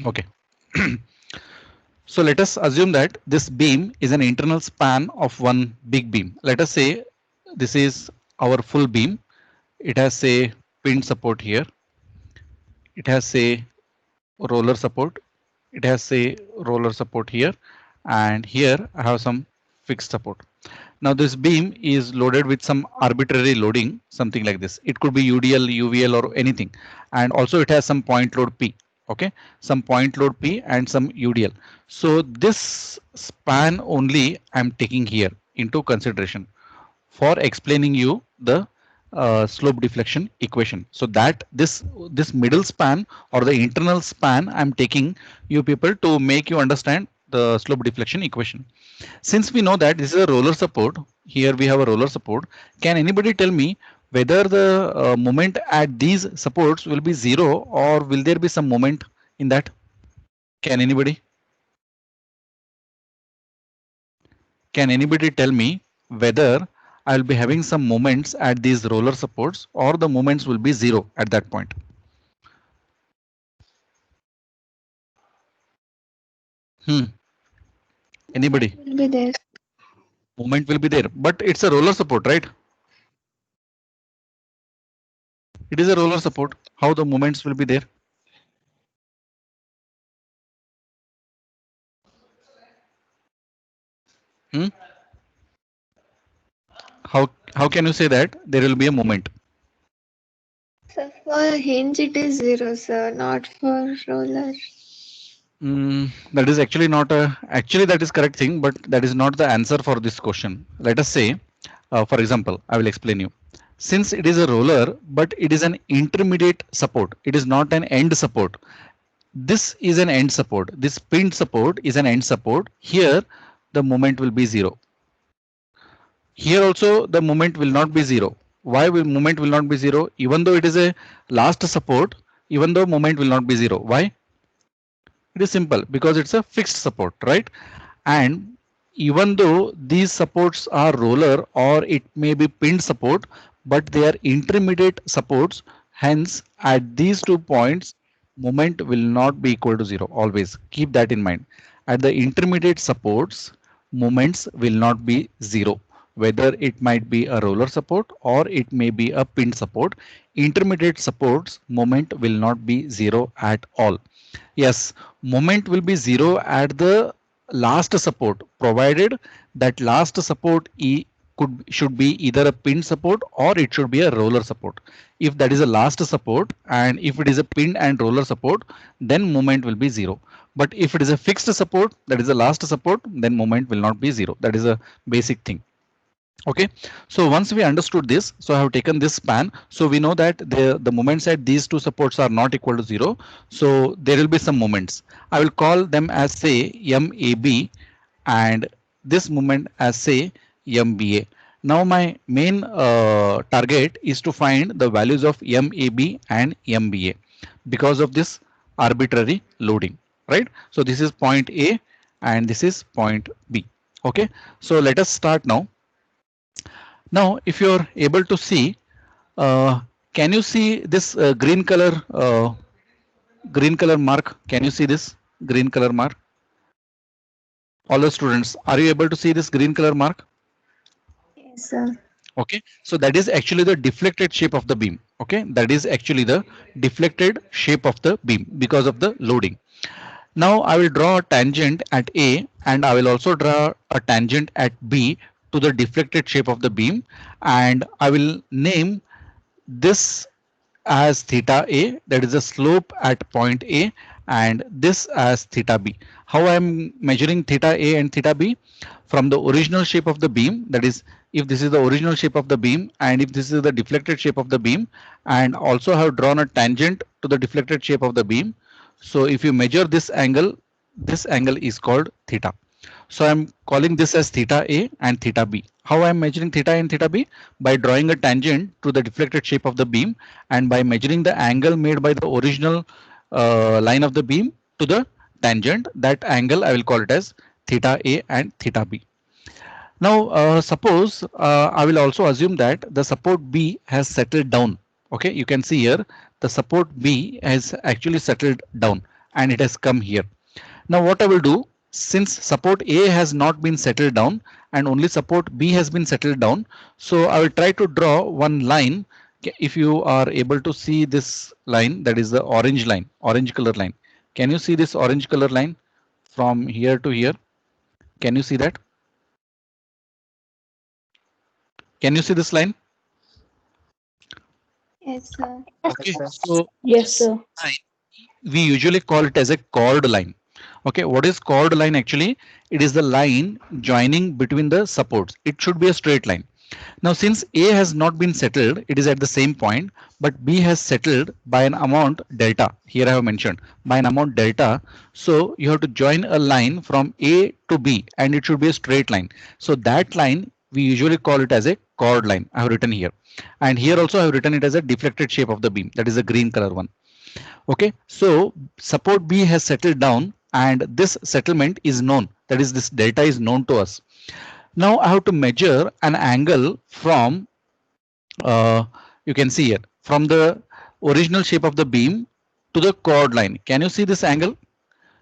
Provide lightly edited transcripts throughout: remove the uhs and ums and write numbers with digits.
Okay. So let us assume that this beam is an internal span of one big beam. Let us say this is our full beam. It has a pin support here. It has a roller support. It has a roller support here, and here I have some fixed support. Now this beam is loaded with some arbitrary loading, something like this. It could be UDL, UVL or anything. And also it has some point load P. Okay, some point load P and some UDL. So this span only I'm taking here into consideration for explaining you the slope deflection equation. So that this middle span or the internal span I'm taking you people to make you understand the slope deflection equation. Since we know that this is a roller support, here we have a roller support. Can anybody tell me whether the moment at these supports will be zero or will there be some moment in that? Can anybody? Can anybody tell me whether I will be having some moments at these roller supports or the moments will be zero at that point? Hmm. Moment Anybody? will be there. Moment will be there, but it's a roller support, right? It is a roller support. How the moments will be there? Hmm? How can you say that there will be a moment? So for hinge it is zero, sir, not for roller. That is actually not a actually that is correct thing, but that is not the answer for this question. Let us say, for example, I will explain you. Since it is a roller, but it is an intermediate support. It is not an end support. This is an end support. This pinned support is an end support. Here, the moment will be zero. Here also the moment will not be zero. Why will moment will not be zero? Even though it is a last support, even though moment will not be zero. Why? It is simple because it's a fixed support, right? And even though these supports are roller or it may be pinned support, but they are intermediate supports. Hence, at these 2 points, moment will not be equal to zero. Always keep that in mind. At the intermediate supports, moments will not be zero. Whether it might be a roller support or it may be a pinned support, intermediate supports moment will not be zero at all. Yes, moment will be zero at the last support, provided that last support could should be either a pin support or it should be a roller support. If that is a last support and if it is a pin and roller support, then moment will be zero. But if it is a fixed support, that is the last support, then moment will not be zero. That is a basic thing. Okay, so once we understood this, so I have taken this span. So we know that the moments at these two supports are not equal to zero. So there will be some moments. I will call them as say MAB and this moment as say MBA. Now my main target is to find the values of MAB and MBA because of this arbitrary loading, right? So this is point A and this is point B. Okay, so let us start now. Now, if you are able to see, uh, can you see this green color mark? Can you see this green color mark? All the students, are you able to see this green color mark? Yes, sir. Okay, so that is actually the deflected shape of the beam. Okay, that is actually the deflected shape of the beam because of the loading. Now I will draw a tangent at A and I will also draw a tangent at B to the deflected shape of the beam, and I will name this as theta A, that is the slope at point A, and this as theta B. How I am measuring theta A and theta B? From the original shape of the beam, that is if this is the original shape of the beam and if this is the deflected shape of the beam, and also have drawn a tangent to the deflected shape of the beam. So if you measure this angle is called theta. So I'm calling this as theta A and theta B. How I'm measuring theta A and theta B? By drawing a tangent to the deflected shape of the beam and by measuring the angle made by the original line of the beam to the tangent. That angle I will call it as theta A and theta B. Now suppose I will also assume that the support B has settled down. Okay, you can see here the support B has actually settled down and it has come here. Now what I will do, since support A has not been settled down and only support B has been settled down, so I will try to draw one line. If you are able to see this line, that is the orange line, orange color line. Can you see this orange color line from here to here? Can you see that? Can you see this line? Yes, sir. Okay, so Yes, sir. we usually call it as a chord line. Okay, what is chord line actually? It is the line joining between the supports. It should be a straight line. Now, since A has not been settled, it is at the same point, but B has settled by an amount delta. Here I have mentioned by an amount delta. So you have to join a line from A to B and it should be a straight line. So that line we usually call it as a chord line. I have written here. And here also I have written it as a deflected shape of the beam. That is the green color one. Okay, so support B has settled down and this settlement is known. That is, this delta is known to us. Now I have to measure an angle from, you can see here, from the original shape of the beam to the chord line. Can you see this angle?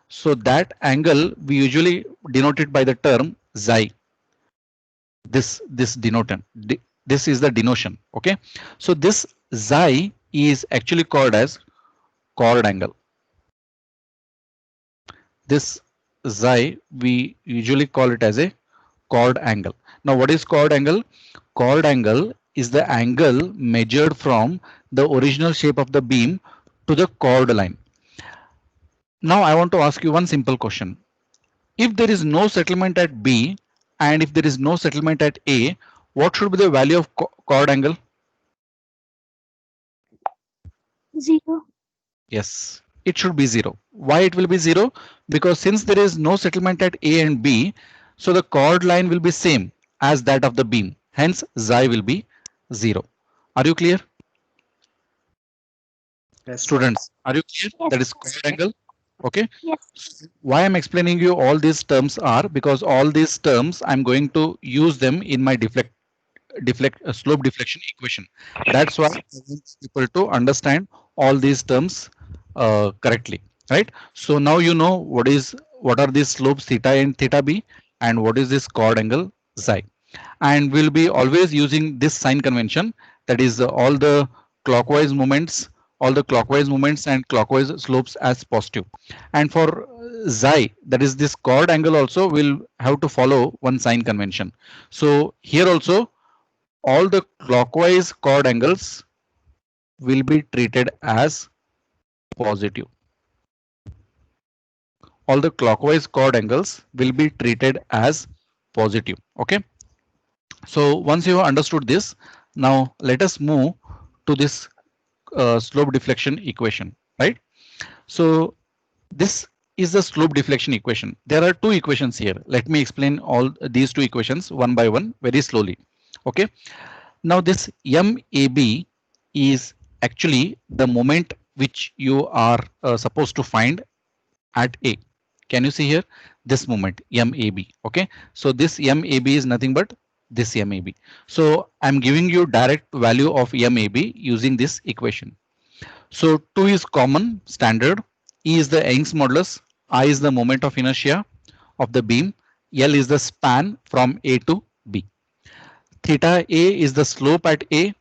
So that angle we usually denote it by the term xi. This denotation. This is the denotion. Okay, so this xi is actually called as chord angle. This xi we usually call it as a chord angle. Now what is chord angle? Chord angle is the angle measured from the original shape of the beam to the chord line. Now I want to ask you one simple question. If there is no settlement at B and if there is no settlement at A, what should be the value of chord angle? 0. Yes, it should be 0. Why it will be 0? Because since there is no settlement at A and B, so the chord line will be same as that of the beam. Hence, xi will be 0. Are you clear? Yes, Students, are you clear? Yes. That is chord angle. Okay. Yes. Why I'm explaining you all these terms are because all these terms I'm going to use them in my slope deflection equation. That's why I want people to understand all these terms correctly, right? So now you know what are these slopes theta and theta b, and what is this chord angle xi, and we'll be always using this sign convention, that is all the clockwise moments and clockwise slopes as positive, and for xi, that is this chord angle, also will have to follow one sign convention. So here also all the clockwise chord angles will be treated as positive. All the clockwise chord angles will be treated as positive. Okay. So once you have understood this, now let us move to this slope deflection equation, right? So this is the slope deflection equation. There are two equations here. Let me explain all these two equations one by one very slowly. Okay. Now this MAB is actually the moment which you are supposed to find at A. Can you see here this moment MAB? Okay, so this MAB is nothing but this MAB. So I'm giving you direct value of MAB using this equation. So 2 is common standard, E is the Young's modulus, I is the moment of inertia of the beam, L is the span from A to B. Theta A is the slope at A,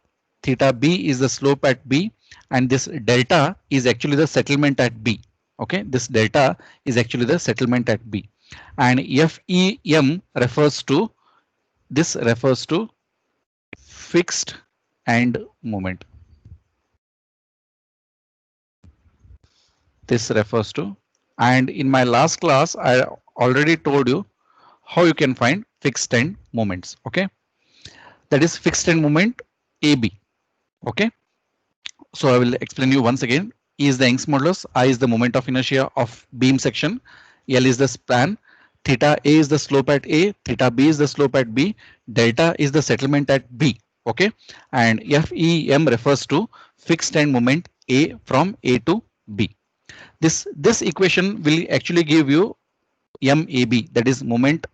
theta B is the slope at B, and this delta is actually the settlement at B. Okay, this delta is actually the settlement at B, and FEM refers to fixed end moment. This refers to, and in my last class I already told you how you can find fixed end moments. Okay, that is fixed end moment AB. Okay, so I will explain you once again. E is the Young's modulus, I is the moment of inertia of beam section, L is the span, theta A is the slope at A, theta B is the slope at B, delta is the settlement at B. Okay, and FEM refers to fixed end moment A from A to B. This equation will actually give you MAB, that is moment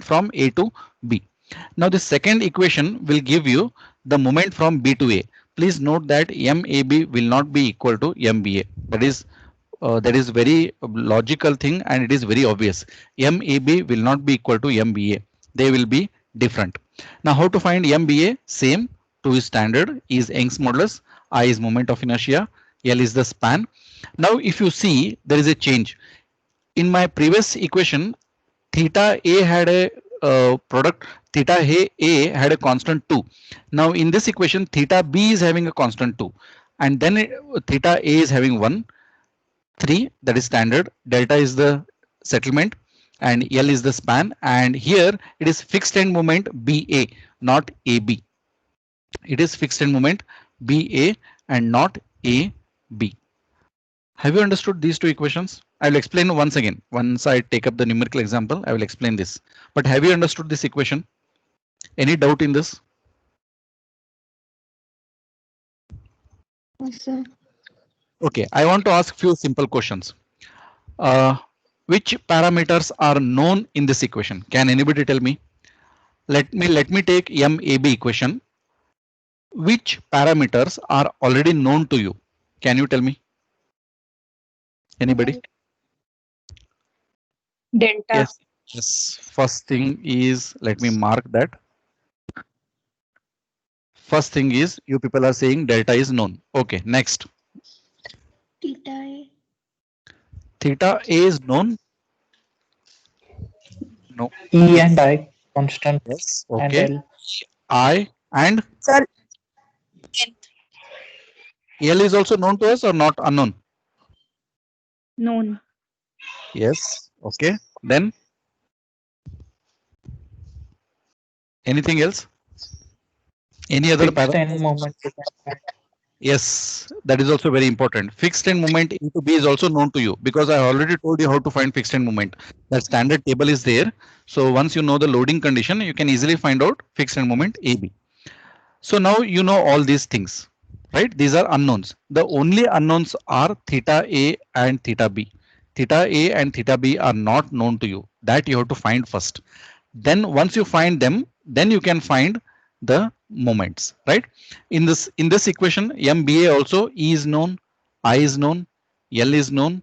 from A to B. Now the second equation will give you the moment from B to A. Please note that MAB will not be equal to MBA. That is that is very logical thing and it is very obvious. MAB will not be equal to MBA. They will be different. Now how to find MBA? Same. 2 is standard, E is Young's modulus, I is moment of inertia, L is the span. Now if you see there is a change. In my previous equation, theta A had a product, theta A had a constant 2. Now in this equation, theta B is having a constant 2 and then theta A is having 1. 3, that is standard, delta is the settlement and L is the span, and here it is fixed end moment BA, not AB. It is fixed end moment BA and not AB. Have you understood these two equations? I will explain once again. Once I take up the numerical example, I will explain this. But have you understood this equation? Any doubt in this? Yes, sir. Okay, I want to ask few simple questions. Which parameters are known in this equation? Can anybody tell me? Let me take MAB equation. Which parameters are already known to you? Can you tell me? Anybody? Delta. Yes. Yes. First thing is, let me mark that. First thing is, you people are saying delta is known. Okay, next. Theta A. Theta A is known. No. E and I constant Yes. and Okay. L. I and Sir, L is also known to us or not unknown? known. Yes. Okay. Then anything else? Any other Fixed parameter? end moment. Yes, that is also very important. Fixed end moment into B is also known to you because I already told you how to find fixed end moment. That standard table is there. So once you know the loading condition, you can easily find out fixed end moment AB. So now you know all these things, right? These are unknowns. The only unknowns are theta A and theta B. Theta A and theta B are not known to you. That you have to find first. Then once you find them, then you can find the moments, right? In this equation, MBA also, E is known, I is known, L is known,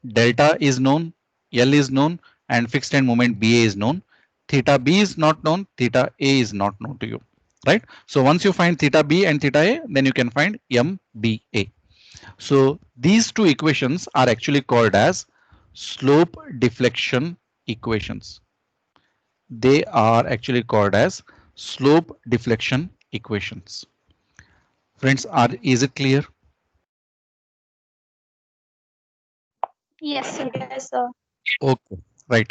delta is known, L is known, and fixed end moment BA is known. Theta B is not known, theta A is not known to you, right? So once you find theta B and theta A, then you can find MBA. So these two equations are actually called as slope deflection equations. They are actually called as slope deflection equations. Friends, is it clear? Yes, sir. Yes, sir. Okay, right.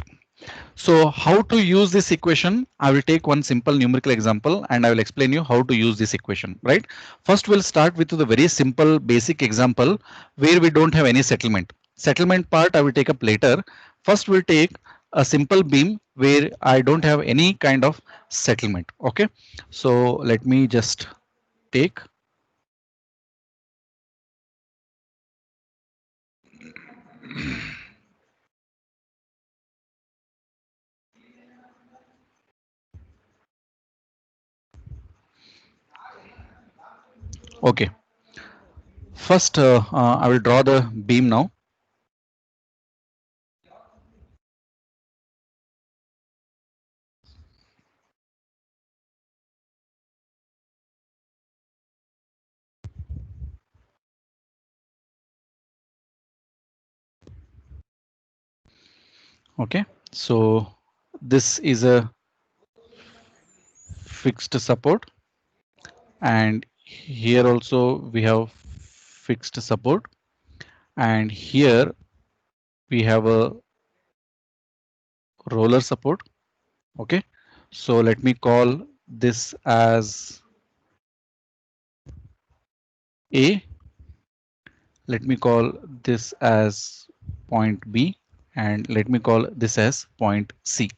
So how to use this equation? I will take one simple numerical example and I will explain you how to use this equation, right? First, we'll start with the very simple basic example where we don't have any settlement. Settlement part I will take up later. First, we'll take a simple beam where I don't have any kind of settlement. Okay, so let me just take. Okay, first I will draw the beam now. Okay, so this is a fixed support and here also we have fixed support and here we have a roller support. Okay, so let me call this as A, let me call this as point B, and let me call this as point C,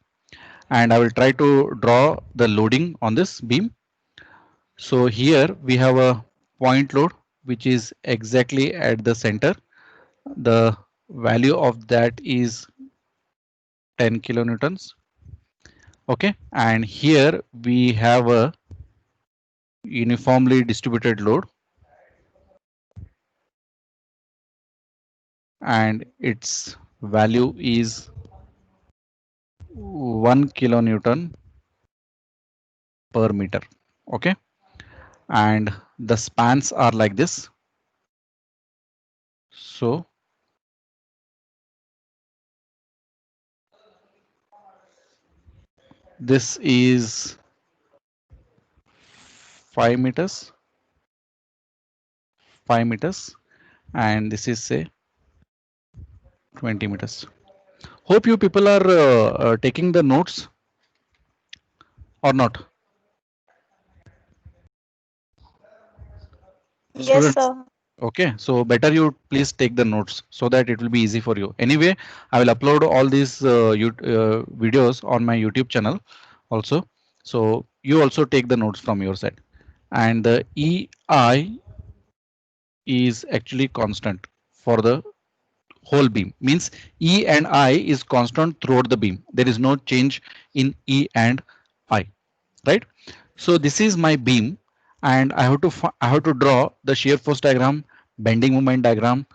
and I will try to draw the loading on this beam. So here we have a point load which is exactly at the center. The value of that is 10 kilonewtons. Okay, and here we have a uniformly distributed load and its value is 1 kilonewton per meter. Okay, and the spans are like this. So this is 5 meters, 5 meters, and this is say 20 meters. Hope you people are taking the notes or not. Yes, Students, sir. okay, so better you please take the notes so that it will be easy for you. Anyway, I will upload all these videos on my YouTube channel also. So you also take the notes from your side. And the EI is actually constant for the whole beam. Means E and I is constant throughout the beam. There is no change in E and I, right? So this is my beam, and I have to draw the shear force diagram, bending moment diagram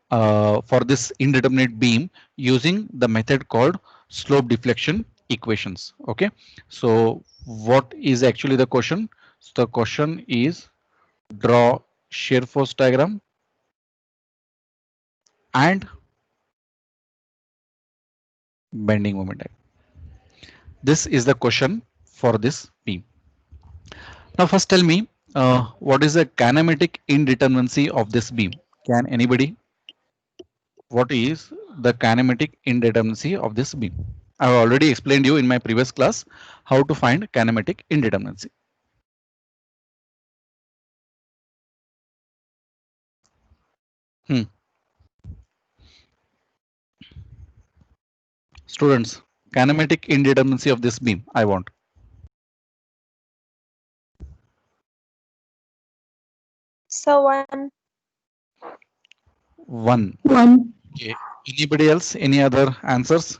for this indeterminate beam using the method called slope deflection equations. Okay, so what is actually the question? So the question is draw shear force diagram and bending moment diagram. This is the question for this beam. Now first tell me what is the kinematic indeterminacy of this beam? Can anybody? What is the kinematic indeterminacy of this beam? I have already explained you in my previous class how to find kinematic indeterminacy. Hmm. Students, kinematic indeterminacy of this beam I want. So one. 1. One. Okay. Anybody else? Any other answers?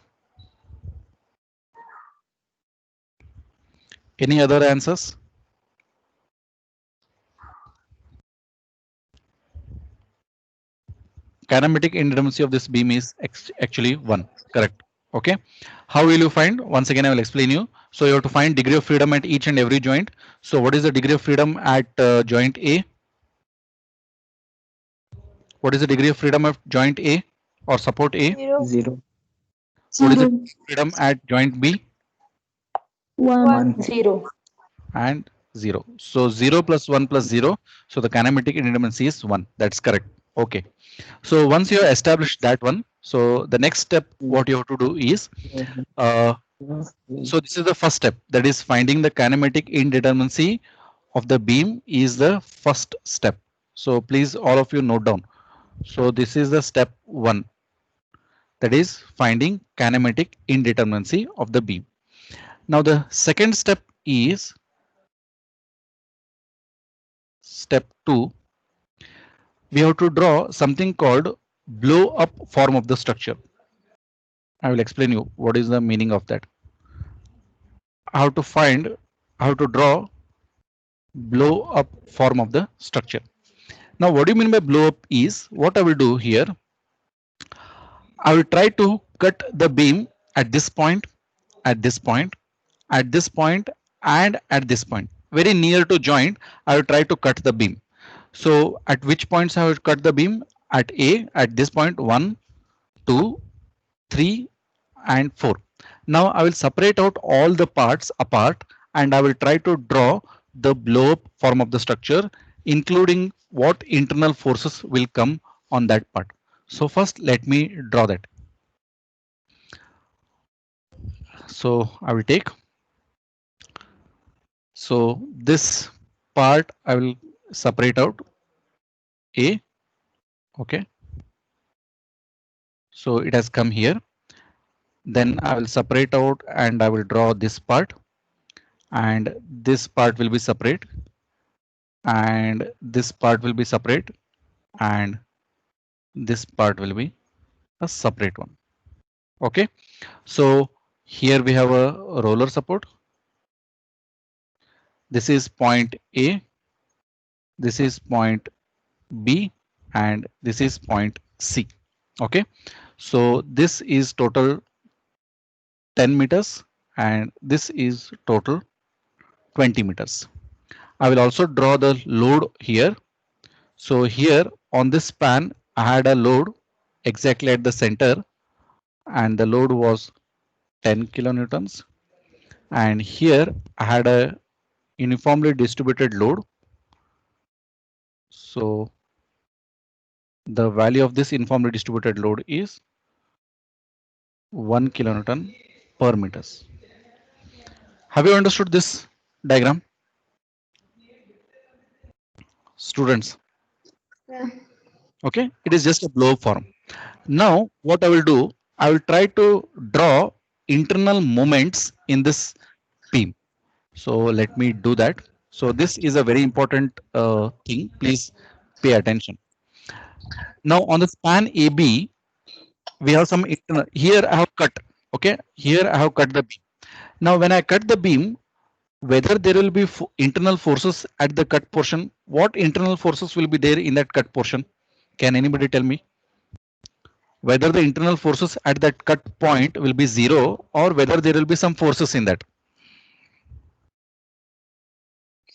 Any other answers? Kinematic indeterminacy of this beam is actually 1. Correct. Okay. How will you find? Once again, I will explain you. So you have to find degree of freedom at each and every joint. So what is the degree of freedom at joint A? What is the degree of freedom of joint A or support A? Zero. 0, What is the Zero. freedom at joint B? One. 1, Zero. And 0. So 0 plus 1 plus 0. So the kinematic indeterminacy is 1. That's correct. Okay. So once you have established that one, so the next step what you have to do is, uh, so this is the first step, that is finding the kinematic indeterminacy of the beam is the first step. So please all of you note down. So this is the step 1, that is finding kinematic indeterminacy of the beam. Now the second step is step 2. We have to draw something called blow up form of the structure. I will explain you what is the meaning of that. How to find, how to draw blow up form of the structure. Now what do you mean by blow up is, what I will do here, I will try to cut the beam at this point, at this point, at this point, and at this point. Very near to joint, I will try to cut the beam. So at which points I will cut the beam? At A, at this point, 1, 2, 3, and 4. Now I will separate out all the parts apart and I will try to draw the blow up form of the structure, including what internal forces will come on that part. So first let me draw that. So I will take, so this part I will separate out A. Okay. So it has come here. Then I will separate out and I will draw this part, and this part will be separate, and this part will be separate, and this part will be a separate one. Okay, so here we have a roller support. This is point A, this is point B, and this is point C. Okay, so this is total 10 meters and this is total 20 meters. I will also draw the load here. So here on this span, I had a load exactly at the center and the load was 10 kilonewtons. And here I had a uniformly distributed load. So the value of this uniformly distributed load is 1 kilonewton per meters. Have you understood this diagram, students? Yeah. Okay, it is just a blow form. Now what I will do, I will try to draw internal moments in this beam. So let me do that. So this is a very important thing. Please pay attention. Now on the span AB, we have some internal. Here I have cut. Okay, here I have cut the beam. Now when I cut the beam, whether there will be internal forces at the cut portion, what internal forces will be there in that cut portion? Can anybody tell me? Whether the internal forces at that cut point will be zero or whether there will be some forces in that.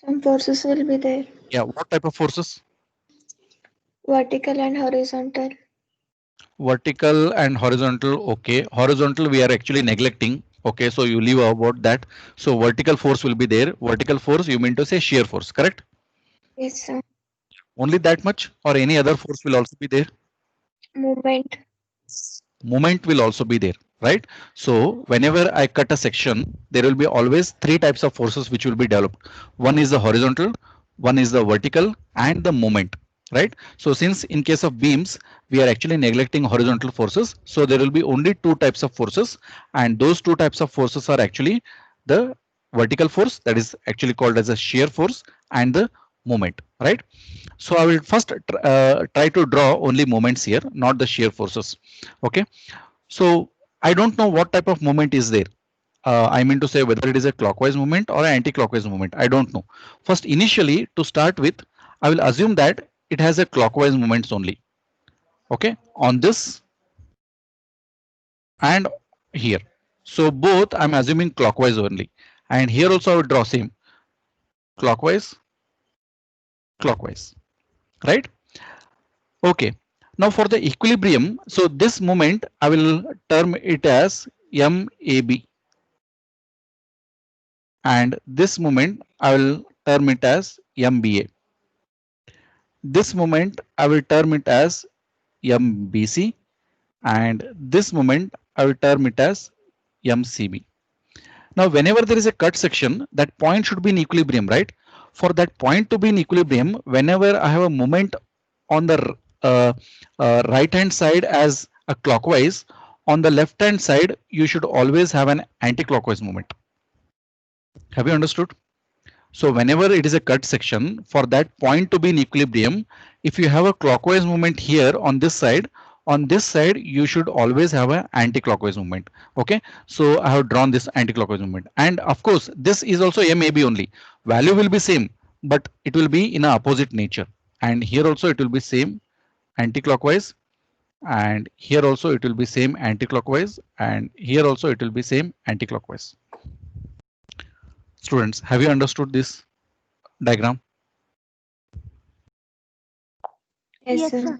Some forces will be there. Yeah, what type of forces? Vertical and horizontal. Vertical and horizontal. Okay, horizontal we are actually neglecting. Okay, so you leave about that. So vertical force will be there. Vertical force, you mean to say shear force, correct? Yes, sir. Only that much or any other force will also be there? Movement. Moment will also be there, right? So whenever I cut a section, there will be always three types of forces which will be developed. One is the horizontal, one is the vertical, and the moment, right? So since in case of beams, we are actually neglecting horizontal forces, so there will be only two types of forces, and those two types of forces are actually the vertical force, that is actually called as a shear force, and the moment, right? So I will first try to draw only moments here, not the shear forces. Okay, so I don't know what type of movement is there. I mean to say whether it is a clockwise movement or an anti-clockwise movement. I don't know. First, initially to start with, I will assume that it has a clockwise movements only. Okay, on this and here. So both I'm assuming clockwise only. And here also I will draw same clockwise, clockwise, right? Okay. Now for the equilibrium, so this moment I will term it as MAB. And this moment I will term it as MBA. This moment I will term it as MBC, and this moment I will term it as MCB. Now whenever there is a cut section, that point should be in equilibrium, right? For that point to be in equilibrium, whenever I have a moment on the right hand side as a clockwise, on the left hand side you should always have an anti-clockwise moment. Have you understood? So whenever it is a cut section, for that point to be in equilibrium, if you have a clockwise movement here on this side you should always have an anti-clockwise movement. Okay, so I have drawn this anti-clockwise movement, and of course this is also MAB only. Value will be same, but it will be in a opposite nature. And here also it will be same anti-clockwise, and here also it will be same anti-clockwise, and here also it will be same anti-clockwise. Students, have you understood this diagram? Yes, sir.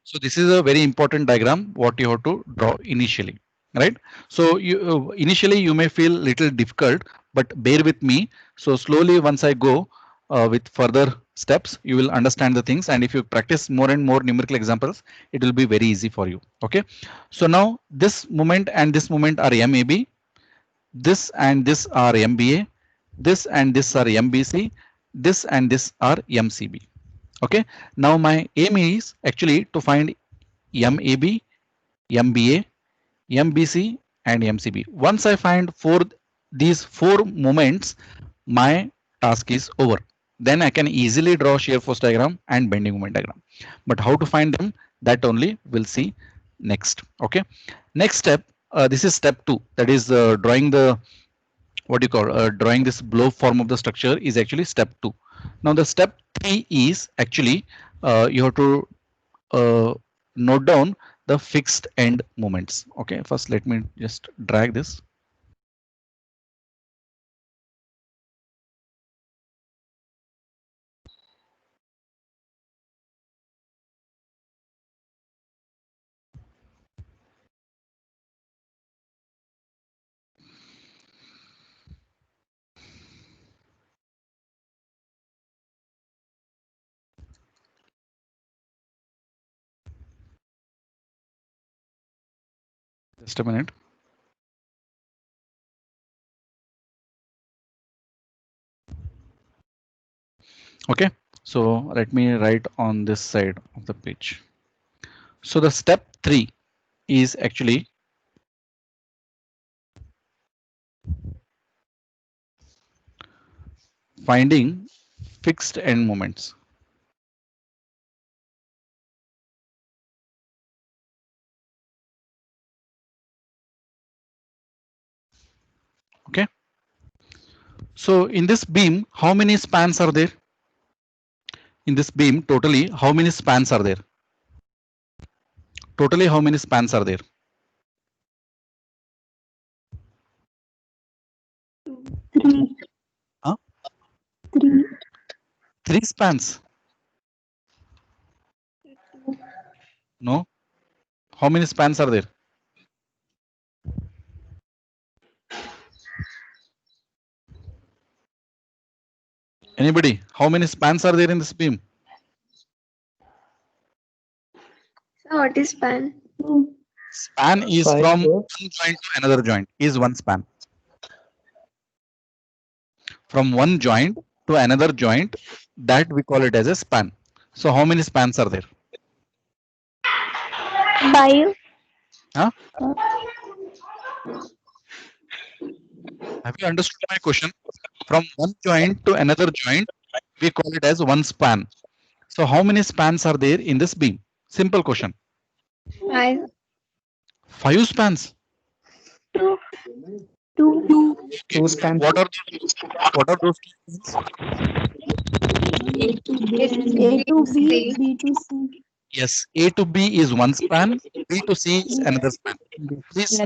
So this is a very important diagram what you have to draw initially, right? So you initially you may feel little difficult, but bear with me. So slowly once I go with further steps, you will understand the things, and if you practice more and more numerical examples, it will be very easy for you. Okay, so now this moment and this moment are MAB, this and this are MBA, this and this are MBC, this and this are MCB. Okay, now my aim is actually to find MAB, MBA, MBC, and MCB. Once I find these four moments, my task is over. Then I can easily draw shear force diagram and bending moment diagram. But how to find them, that only we'll see next. Okay, next step, this is step 2, that is drawing the what do you call drawing this blow form of the structure is actually step 2. Now the step 3 is actually you have to note down the fixed end moments. Okay, first let me just drag this. Just a minute. Okay, so let me write on this side of the page. So the step 3 is actually finding fixed end moments. Okay, so in this beam, how many spans are there? In this beam, totally, how many spans are there? Totally, how many spans are there? Three. Huh? Three. 3 spans. No. How many spans are there? Anybody? How many spans are there in this beam? So what is span? Two. Span is Five, from four. one joint to another joint is one span. From one joint to another joint, that we call it as a span. So how many spans are there? 5. Huh? Uh, Have you understood my question? From one joint to another joint, we call it as one span. So how many spans are there in this beam? Simple question. 5. 5 spans. Two. Two. Okay. Two spans. What are those two spans? A to A to B, C. B to C. Yes, A to B is one span, B to C is another span. Please,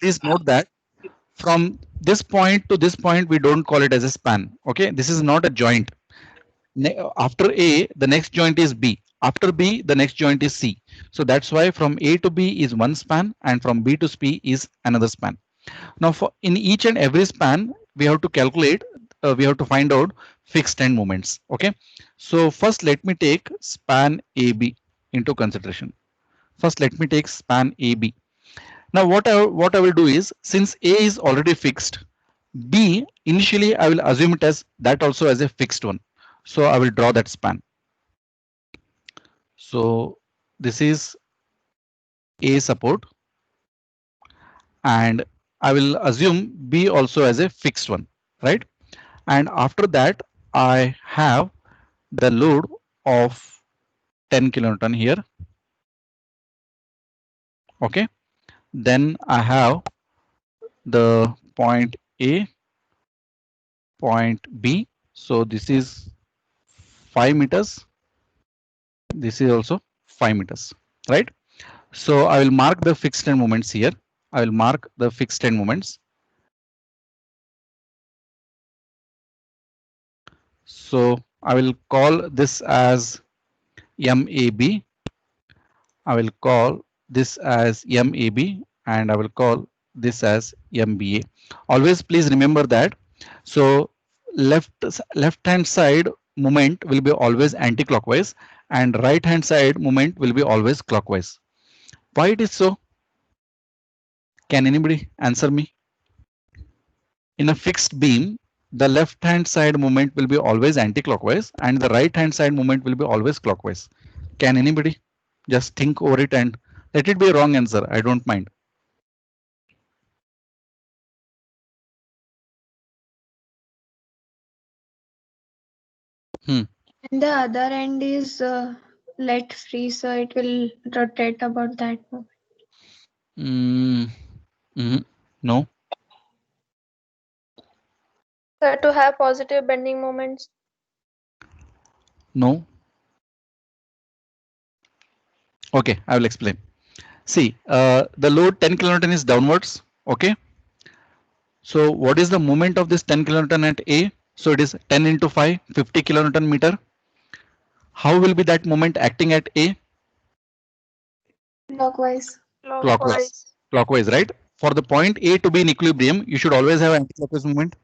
please note that from this point to this point, we don't call it as a span. Okay, this is not a joint. After A, the next joint is B. After B, the next joint is C. So that's why from A to B is one span, and from B to C is another span. Now, for in each and every span, we have to calculate. We have to find out fixed end moments. Okay. So first, let me take span AB into consideration. First, let me take span AB. Now, what I will do is, since A is already fixed, B initially I will assume it as that also as a fixed one. So I will draw that span. So this is A support, and I will assume B also as a fixed one, right? And after that, I have the load of 10 kilonewton here. Okay. Then I have the point A, point B. So this is 5 meters. This is also 5 meters, right? So I will mark the fixed end moments here. I will mark the fixed end moments. So I will call this as MAB. I will call this as MAB, and I will call this as MBA. Always please remember that. So left hand side moment will be always anti-clockwise, and right hand side moment will be always clockwise. Why it is so? Can anybody answer me? In a fixed beam, the left hand side moment will be always anti-clockwise, and the right hand side moment will be always clockwise. Can anybody just think over it and let it be a wrong answer? I don't mind. And the other end is let free, so it will rotate about that moment. No. So to have positive bending moments. No. Okay, I will explain. See, the load 10 kilonewton is downwards. Okay. So what is the moment of this 10 kilonewton at A? So it is 10 into 5, 50 kilonewton meter. How will be that moment acting at A? Clockwise. Clockwise. Clockwise, right? For the point A to be in equilibrium, you should always have anti-clockwise movement.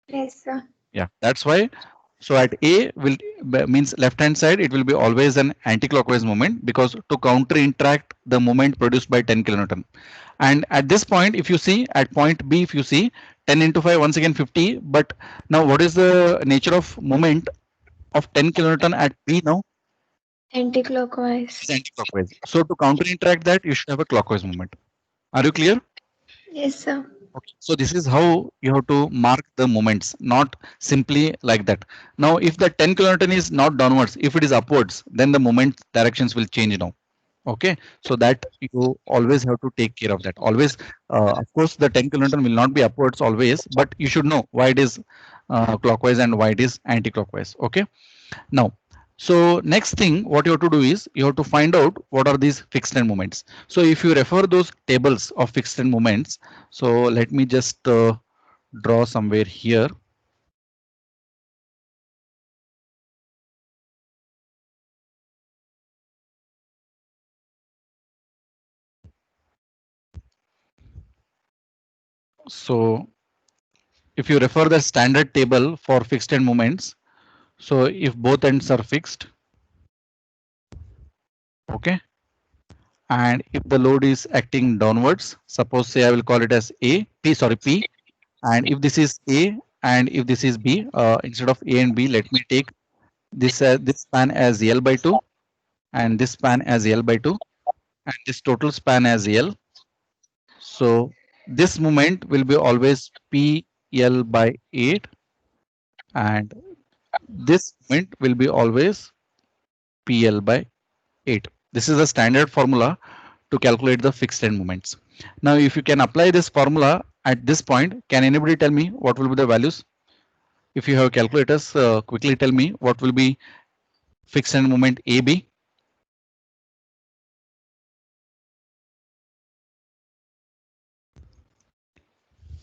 Yes, sir. Yeah, that's why. So at A will means left hand side, it will be always an anti-clockwise movement because to counter interact the moment produced by 10 kilonewton. And at this point, if you see at point B, if you see 10 into 5, once again 50. But now what is the nature of moment of 10 kilonewton at B now? Anti-clockwise. It's anti-clockwise. So to counter interact that, you should have a clockwise movement. Are you clear? Yes, sir. Okay. So this is how you have to mark the moments, not simply like that. Now, if the 10 kilonewton is not downwards, if it is upwards, then the moment directions will change now. Okay, so that you always have to take care of that. Always, of course, the 10 kilonewton will not be upwards always, but you should know why it is clockwise and why it is anti-clockwise. Okay. Now, so next thing what you have to do is you have to find out what are these fixed end moments. So if you refer those tables of fixed end moments, so let me just draw somewhere here. So if you refer the standard table for fixed end moments, so if both ends are fixed, okay, and if the load is acting downwards, suppose say I will call it as P, and if this is A and if this is B, instead of A and B, let me take this span as L by 2 and this span as L by 2 and this total span as L. So this moment will be always PL by 8 and this moment will be always PL by 8. This is the standard formula to calculate the fixed end moments. Now, if you can apply this formula at this point, can anybody tell me what will be the values? If you have calculators, quickly tell me what will be fixed end moment AB.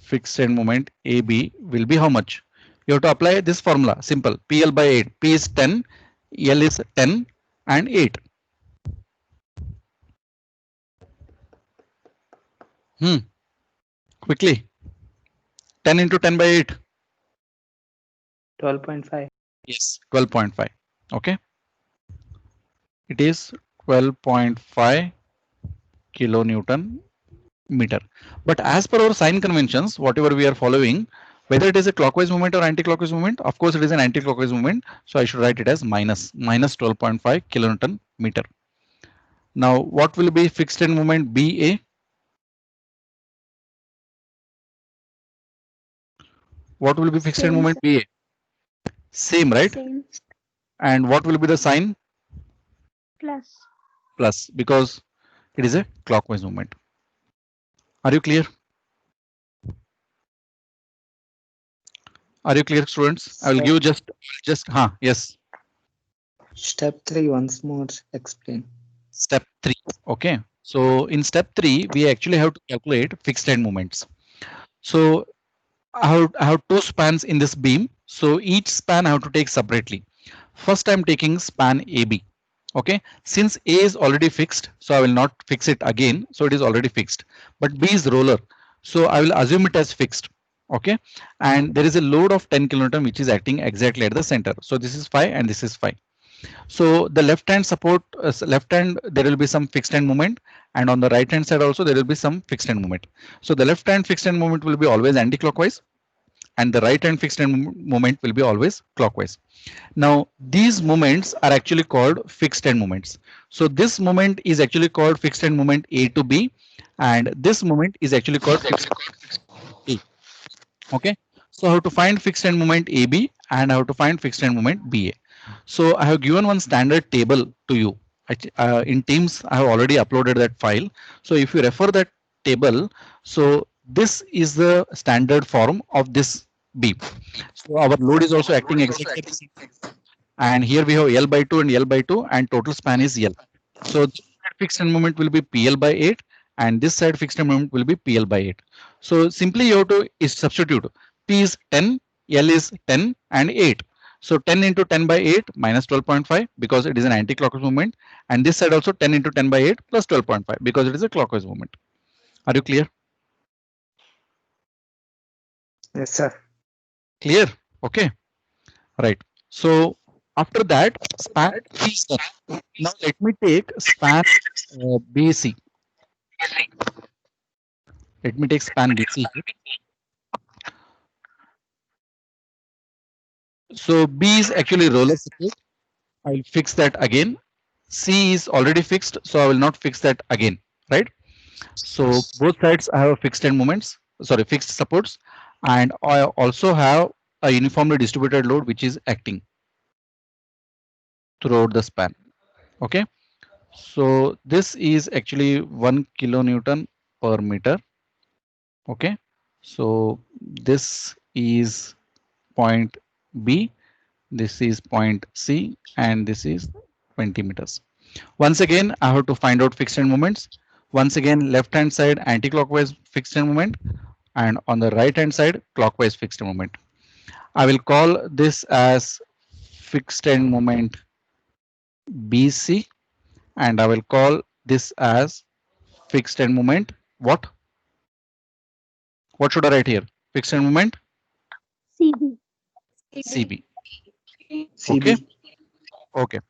Fixed end moment AB will be how much? You have to apply this formula, simple, PL by 8. P is 10, L is 10 and 8. Quickly. 10 into 10 by 8. 12.5. Yes, 12.5. Okay. It is 12.5 kilonewton meter. But as per our sign conventions, whatever we are following, whether it is a clockwise movement or anti-clockwise movement, of course it is an anti-clockwise movement. So I should write it as minus 12.5 kilonewton meter. Now what will be fixed end moment BA? What will be fixed end Same, moment BA? Same, right? Same. And what will be the sign? Plus. Plus, because it is a clockwise movement. Are you clear? Are you clear, students? I will give just yes. Step 3 once more explain. Step 3. Okay. So in step 3, we actually have to calculate fixed end moments. So I have two spans in this beam. So each span I have to take separately. First, I'm taking span AB. Okay. Since A is already fixed, so I will not fix it again. So it is already fixed. But B is roller. So I will assume it as fixed. Okay. And there is a load of 10 kilonewton which is acting exactly at the center. So this is phi and this is phi. So the left hand support, left hand, there will be some fixed end moment, and on the right hand side also there will be some fixed end moment. So the left hand fixed end moment will be always anti-clockwise, and the right hand fixed end moment will be always clockwise. Now these moments are actually called fixed end moments. So this moment is actually called fixed end moment A to B, and this moment is actually called fixed A. Okay. So I have to find fixed end moment AB and I have to find fixed end moment BA. So I have given one standard table to you. In Teams, I have already uploaded that file. So if you refer that table, so this is the standard form of this beam. So our load is also acting exactly. And here we have L by 2 and L by 2 and total span is L. So fixed end moment will be PL by 8 and this side fixed end moment will be PL by 8. So simply you have to is substitute. P is 10, L is 10 and 8. So 10 into 10 by 8 minus 12.5 because it is an anti-clockwise movement, and this side also 10 into 10 by 8 plus 12.5 because it is a clockwise movement. Are you clear? Yes, sir. Clear? Okay. Right. So after that, span B is done. Now let me take span BC. Let me take span BC. So B is actually roller support. I'll fix that again. C is already fixed, so I will not fix that again, right? So both sides I have fixed end moments, sorry, fixed supports, and I also have a uniformly distributed load which is acting throughout the span. Okay, so this is actually 1 kilonewton per meter. Okay, so this is point B, this is point C, and this is 20 meters. Once again, I have to find out fixed end moments. Once again, left hand side anti-clockwise fixed end moment, and on the right hand side clockwise fixed end moment. I will call this as fixed end moment BC, and I will call this as fixed end moment what? What should I write here? Fixed end moment CB. CB. Okay, CB. okay.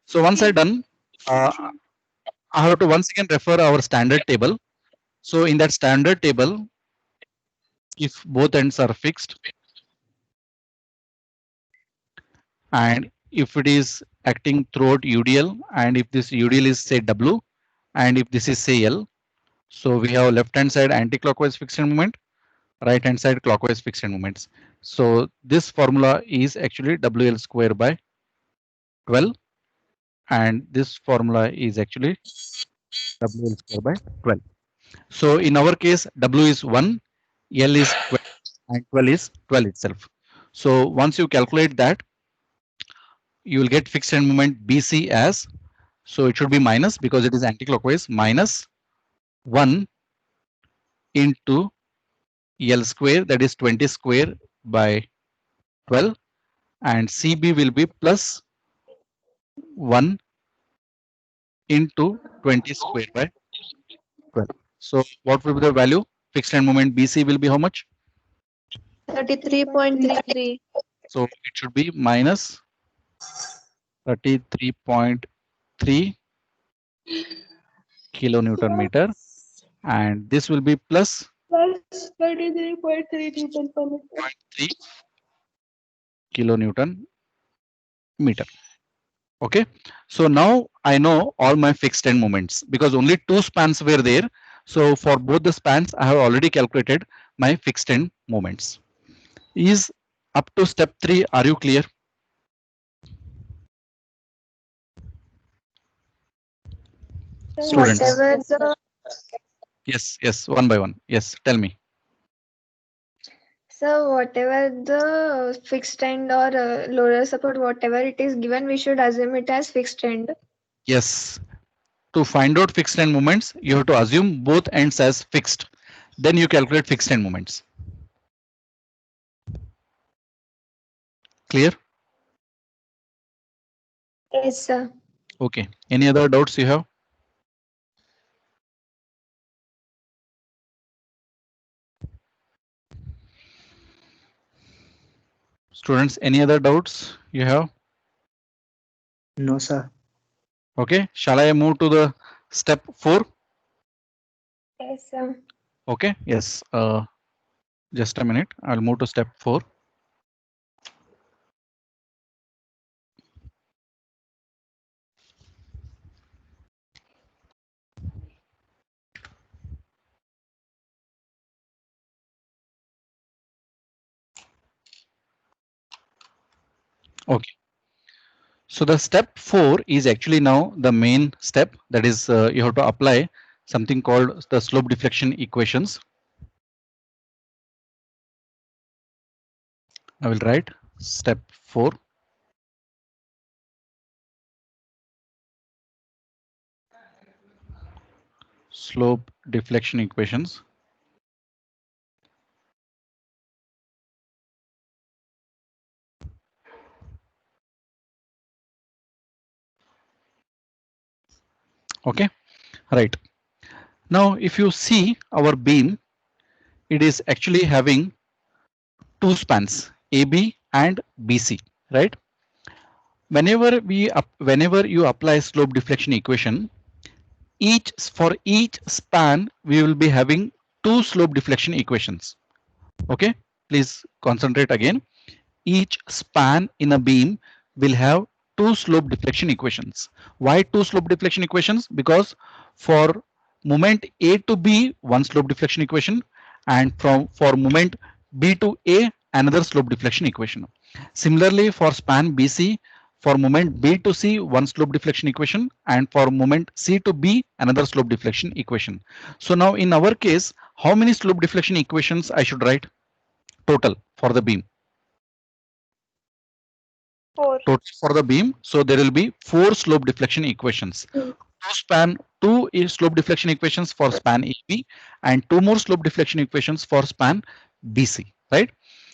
So once I done, uh, I have to once again refer our standard table. So in that standard table, if both ends are fixed and if it is acting throughout UDL, and if this UDL is say W and if this is say L, so we have left hand side anti-clockwise fixed end moment, right hand side clockwise fixed end moments. So this formula is actually WL square by 12, and this formula is actually WL square by 12. So in our case, W is 1, L is 12, and 12 is 12 itself. So once you calculate that, you will get fixed end moment BC as, so it should be minus because it is anti-clockwise, minus 1 into L square, that is 20 square by 12, and CB will be plus 1 into 20 square by 12. So what will be the value? Fixed end moment BC will be how much? 33.33. So it should be minus 33.3 kilonewton meter, and this will be plus Plus 33.3 Newton per meter. 0.3 kilonewton meter. Okay, so now I know all my fixed end moments because only two spans were there. So for both the spans, I have already calculated my fixed end moments. Is up to step 3, are you clear? Students. Whatever the Yes, one by one. Yes, tell me. So whatever the fixed end or loader support, whatever it is given, we should assume it as fixed end. Yes, to find out fixed end moments, you have to assume both ends as fixed. Then you calculate fixed end moments. Clear? Yes, sir. Okay. Any other doubts you have? Students, any other doubts you have? No, sir. Okay. Shall I move to the step 4? Yes, sir. Okay. Yes. Just a minute. I'll move to step 4. Okay. So the step 4 is actually now the main step. That is, you have to apply something called the slope deflection equations. I will write step 4. slope deflection equations. Okay, right. Now, if you see our beam, it is actually having two spans, AB and BC, right? Whenever you apply slope deflection equation, for each span we will be having two slope deflection equations. Okay, please concentrate again. Each span in a beam will have two slope deflection equations. Why two slope deflection equations? Because for moment A to B, one slope deflection equation, and for moment B to A, another slope deflection equation. Similarly, for span BC, for moment B to C, one slope deflection equation, and for moment C to B, another slope deflection equation. So now in our case, how many slope deflection equations I should write total for the beam? 4. Total for the beam. So there will be four slope deflection equations. Two is slope deflection equations for span AB and two more slope deflection equations for span BC, right?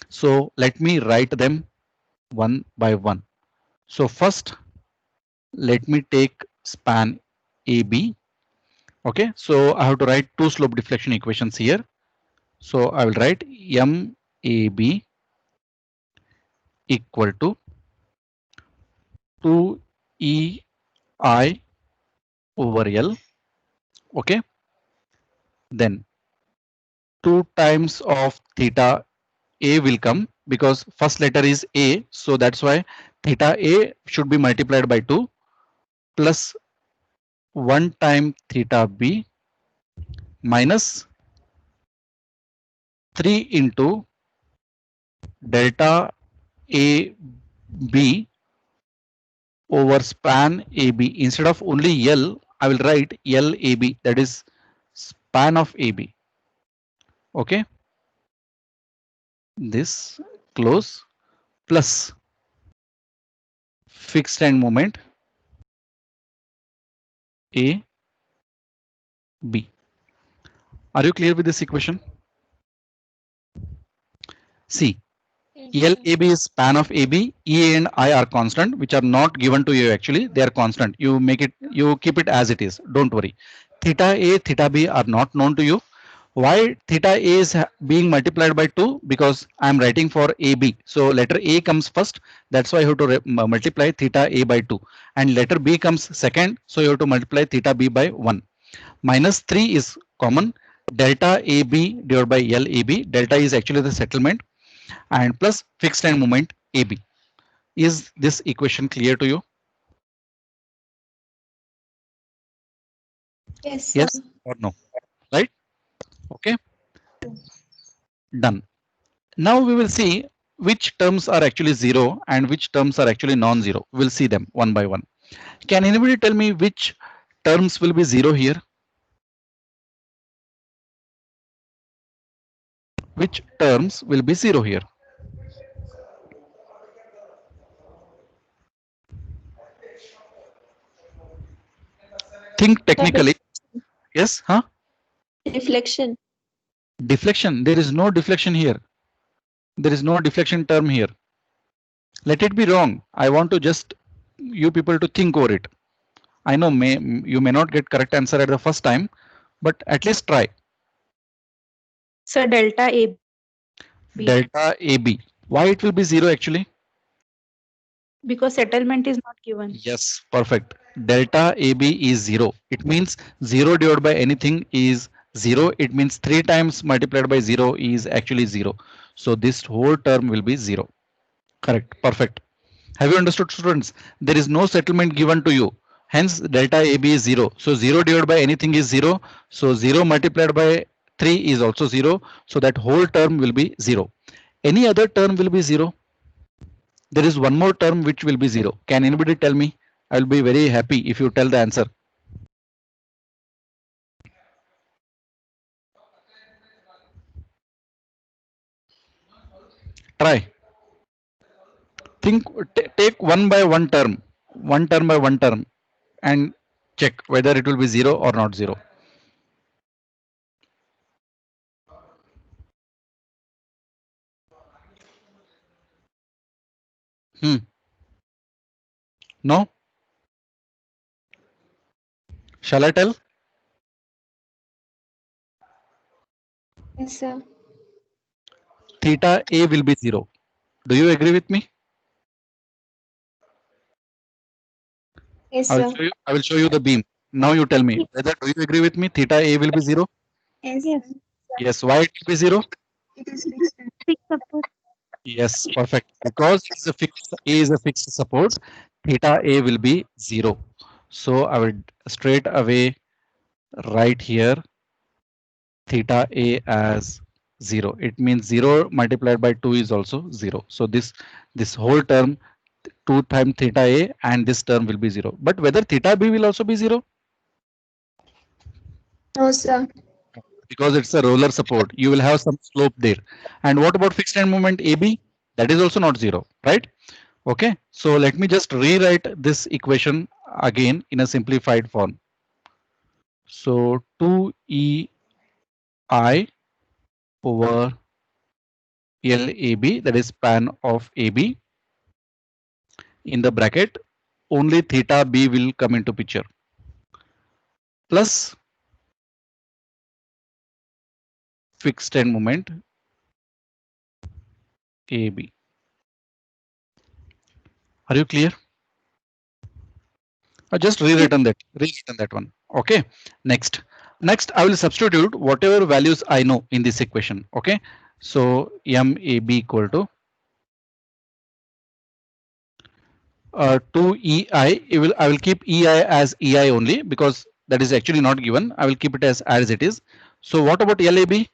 So let me write them one by one. So first, let me take span AB. Okay, so I have to write two slope deflection equations here. So I will write MAB equal to 2EI over L. Okay, then 2 times of theta A will come because first letter is A, so that's why theta A should be multiplied by 2 plus 1 time theta B minus 3 into delta AB over span AB. Instead of only L, I will write LAB, that is span of AB. Okay, this close plus fixed end moment A B. Are you clear with this equation? See, LAB is span of AB, E and I are constant, which are not given to you actually, they are constant. You keep it as it is, don't worry. Theta A, theta B are not known to you. Why theta A is being multiplied by 2? Because I am writing for AB. So letter A comes first, that's why you have to multiply theta A by 2. And letter B comes second, so you have to multiply theta B by 1. Minus 3 is common. Delta AB divided by LAB. Delta is actually the settlement. And plus fixed end moment AB. Is this equation clear to you? Yes. Yes or no? Right? Okay. Done. Now we will see which terms are actually zero and which terms are actually non-zero. We'll see them one by one. Can anybody tell me which terms will be zero here? Which terms will be zero here? Think technically. Yes, huh? Deflection. Deflection. There is no deflection here. There is no deflection term here. Let it be wrong. I want to just you people to think over it. I know you may not get correct answer at the first time, but at least try. So delta A. B. Delta AB. Why it will be zero actually? Because settlement is not given. Yes, perfect. Delta AB is zero. It means zero divided by anything is zero. It means 3 times multiplied by zero is actually zero. So this whole term will be zero. Correct. Perfect. Have you understood, students? There is no settlement given to you. Hence delta AB is zero. So zero divided by anything is zero. So zero multiplied by 3 is also zero. So that whole term will be zero. Any other term will be zero. There is one more term which will be zero. Can anybody tell me? I will be very happy if you tell the answer. Try. Think, take one by one term by one term, and check whether it will be zero or not zero. No? Shall I tell? Yes, sir. Theta A will be 0. Do you agree with me? Yes, I will sir. show you. I will show you the beam. Now you tell me whether do you agree with me? Theta A will be 0. Yes, Yes. sir. Yes. Why it will be 0? It is fixed. Fixed support. Yes. Perfect. Because it's a fixed A is a fixed support. Theta A will be 0. So I will straight away write here theta A as 0. It means 0 multiplied by 2 is also 0. So this whole term 2 times theta A and this term will be 0. But whether theta B will also be 0? No, sir. Because it's a roller support, you will have some slope there. And what about fixed end moment AB? That is also not 0, right? Okay, so let me just rewrite this equation again in a simplified form. So 2EI over LAB, that is span of AB, in the bracket, only theta B will come into picture, plus fixed end moment AB. Are you clear? Just rewritten that one. Okay. Next, I will substitute whatever values I know in this equation. Okay. So MAB equal to 2EI. I will keep EI as EI only because that is actually not given. I will keep it as it is. So what about LAB?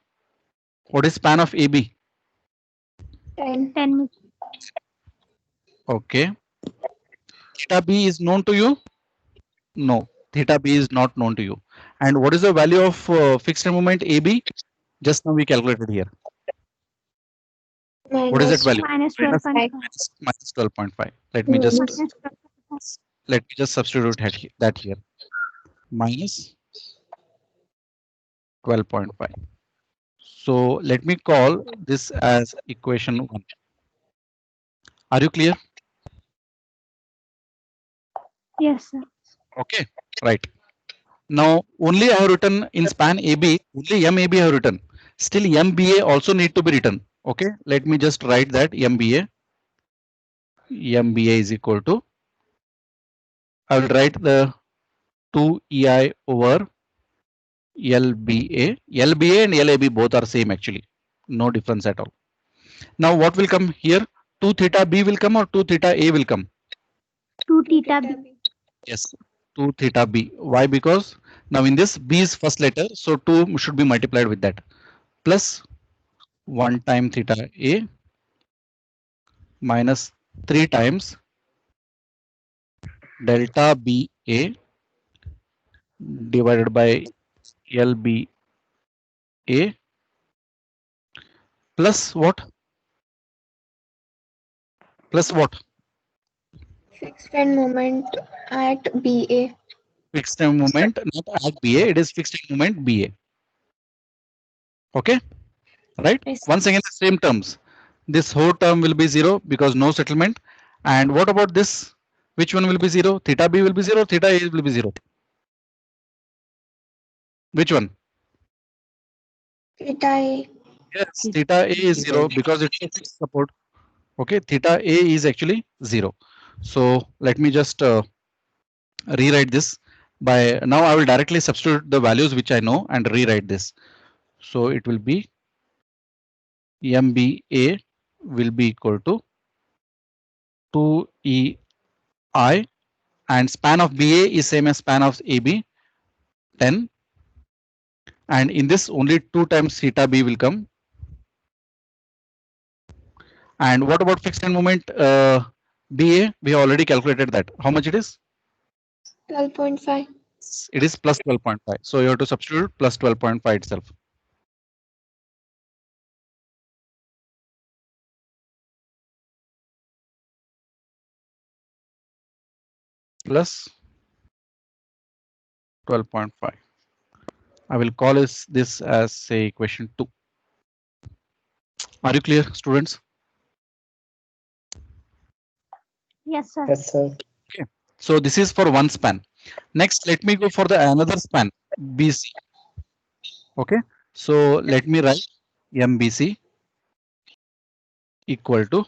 What is span of AB? 10. 10 meters. Okay. Theta B is known to you? No. Theta B is not known to you. And what is the value of fixed moment AB? Just now we calculated here. What is that Minus value? Minus Minus 12.5. minus 12.5. Let Minus 12.5. me just substitute that here. Minus 12.5. So let me call this as equation 1. Are you clear? Yes, sir. Okay, right. Now only I have written in span AB, only MAB I have written. Still MBA also need to be written. Okay, let me just write that MBA. MBA is equal to, I will write the 2EI over LBA. LBA and LAB both are same actually. No difference at all. Now what will come here? 2 theta B will come or 2 theta A will come? 2 theta B. Yes, 2 theta B. Why? Because now in this B is first letter, so 2 should be multiplied with that. Plus 1 time theta A minus 3 times delta BA divided by LBA plus what? Plus what? fixed end moment at BA. Fixed time moment, not at BA, it is fixed time moment BA. Okay, right? Yes. Once again, the same terms. This whole term will be 0 because no settlement. And what about this? Which one will be 0? Theta B will be 0, theta A will be 0. Which one? Theta A. Yes, theta A is 0 because it's a fixed support. Okay, theta A is actually 0. So let me just rewrite this by now. I will directly substitute the values which I know and rewrite this. So it will be MBA will be equal to 2EI and span of BA is same as span of AB 10, and in this only 2 times theta B will come. And what about fixed end moment BA? We have already calculated that. How much it is? 12.5. It is plus 12.5. So you have to substitute plus 12.5 itself. Plus 12.5. I will call this as say equation 2. Are you clear, students? Yes, sir. Yes, sir. So this is for one span. Next, let me go for the another span, BC. Okay. So let me write MBC equal to.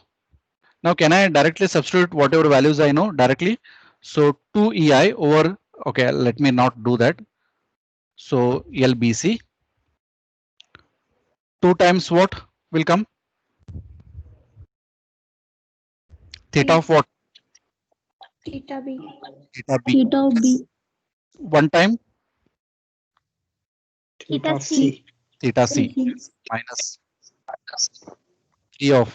Now, can I directly substitute whatever values I know directly? So 2EI over, okay, let me not do that. So LBC, 2 times what will come? Theta of what? Theta B. Theta B. Theta B. 1 time Theta Theta C. C. theta C minus 3 of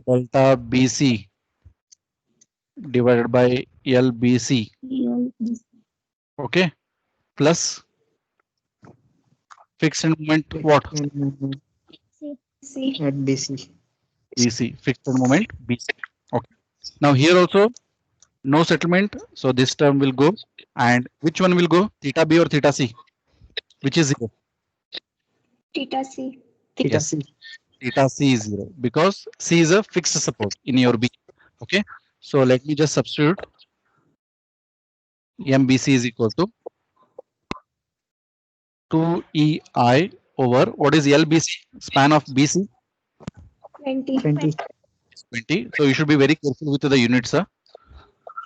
delta BC divided by LBC. Okay. Plus fixed moment what? Fixed moment C. at BC. BC. Fixed moment BC. Okay. Now here also no settlement. So this term will go. And which one will go? Theta B or theta C? Which is 0? Theta C. Theta Yes. C. Theta C is 0 because C is a fixed support in your B. Okay. So let me just substitute. MBC is equal to 2EI over what is LBC? Span of BC 20. 20. 20. So you should be very careful with the units. Sir.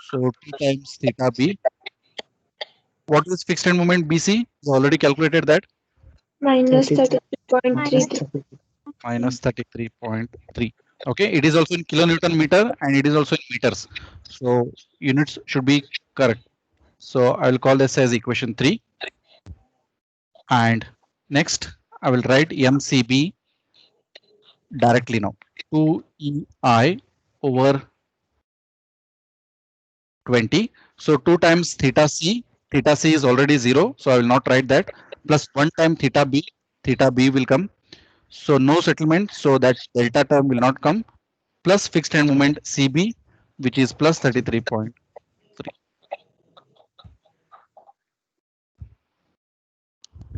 So 2 times theta B. What is fixed end moment BC? You already calculated that. Minus 33. 33.33. Minus 33.3. Okay. It is also in kilonewton meter and it is also in meters. So units should be correct. So I will call this as equation 3. And next I will write MCB directly now. 2EI over 20. So 2 times theta C. Theta C is already 0. So I will not write that. Plus 1 time theta B. Theta B will come. So no settlement. So that delta term will not come. Plus fixed end moment CB, which is plus 33.3.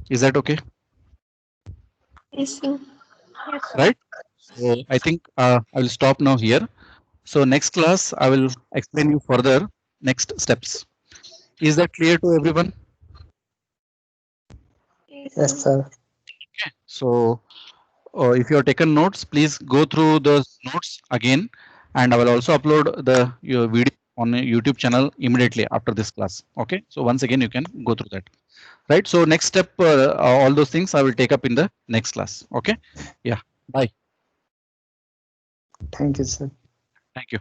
Is that okay? Yes, sir. Yes, sir. Right? So I think I will stop now here. So next class, I will explain you further next steps. Is that clear to everyone? Yes, sir. So if you have taken notes, please go through the notes again, and I will also upload the your video on a YouTube channel immediately after this class. Okay. So once again, you can go through that. Right. So next step, all those things I will take up in the next class. Okay. Yeah. Bye. Thank you, sir. Thank you.